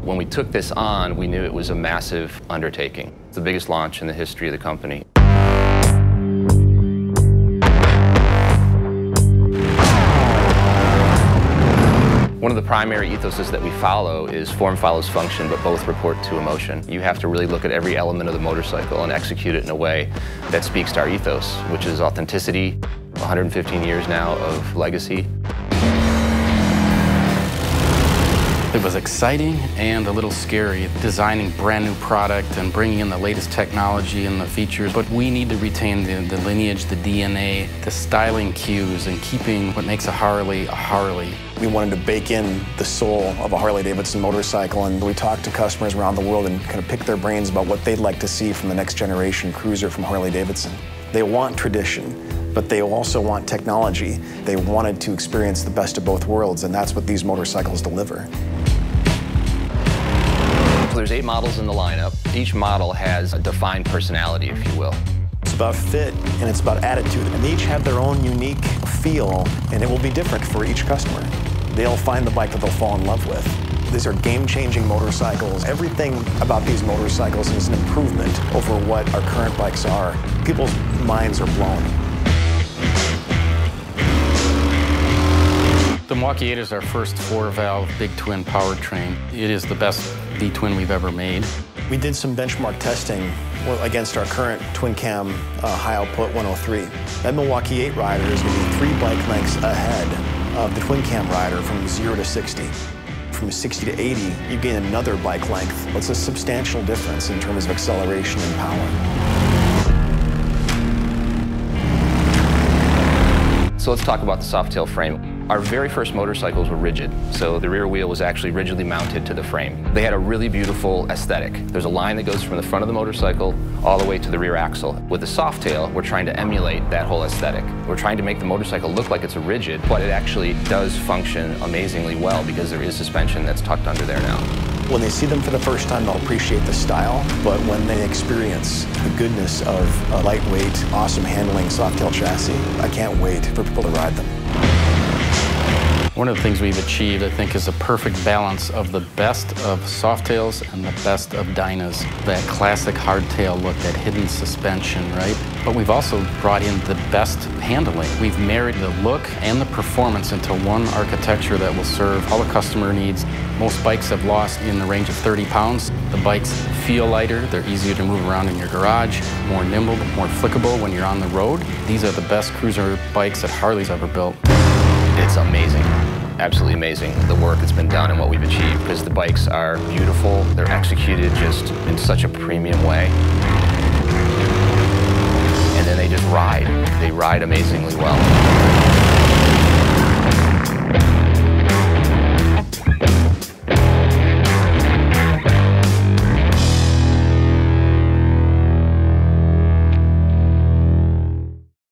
When we took this on, we knew it was a massive undertaking. It's the biggest launch in the history of the company. One of the primary ethoses that we follow is form follows function, but both report to emotion. You have to really look at every element of the motorcycle and execute it in a way that speaks to our ethos, which is authenticity, 115 years now of legacy. It was exciting and a little scary, designing brand new product and bringing in the latest technology and the features, but we need to retain the lineage, the DNA, the styling cues, and keeping what makes a Harley a Harley. We wanted to bake in the soul of a Harley-Davidson motorcycle, and we talked to customers around the world and kind of pick their brains about what they'd like to see from the next generation cruiser from Harley-Davidson. They want tradition, but they also want technology. They wanted to experience the best of both worlds, and that's what these motorcycles deliver. So there's 8 models in the lineup. Each model has a defined personality, if you will. It's about fit and it's about attitude, and they each have their own unique feel, and it will be different for each customer. They'll find the bike that they'll fall in love with. These are game-changing motorcycles. Everything about these motorcycles is an improvement over what our current bikes are. People's minds are blown. The Milwaukee 8 is our first 4-valve big twin powertrain. It is the best V-twin we've ever made. We did some benchmark testing against our current twin cam high output 103. That Milwaukee 8 rider is going to be 3 bike lengths ahead of the twin cam rider from 0 to 60. From 60 to 80, you gain another bike length. It's a substantial difference in terms of acceleration and power. So let's talk about the Softail frame. Our very first motorcycles were rigid, so the rear wheel was actually rigidly mounted to the frame. They had a really beautiful aesthetic. There's a line that goes from the front of the motorcycle all the way to the rear axle. With the Softail, we're trying to emulate that whole aesthetic. We're trying to make the motorcycle look like it's a rigid, but it actually does function amazingly well because there is suspension that's tucked under there now. When they see them for the first time, they'll appreciate the style, but when they experience the goodness of a lightweight, awesome handling Softail chassis, I can't wait for people to ride them. One of the things we've achieved, I think, is a perfect balance of the best of Softails and the best of Dynas. That classic hardtail look, that hidden suspension, right? But we've also brought in the best handling. We've married the look and the performance into one architecture that will serve all the customer needs. Most bikes have lost in the range of 30 pounds. The bikes feel lighter, they're easier to move around in your garage, more nimble, more flickable when you're on the road. These are the best cruiser bikes that Harley's ever built. It's amazing, absolutely amazing, the work that's been done and what we've achieved, because the bikes are beautiful, they're executed just in such a premium way. And then they just ride. They ride amazingly well.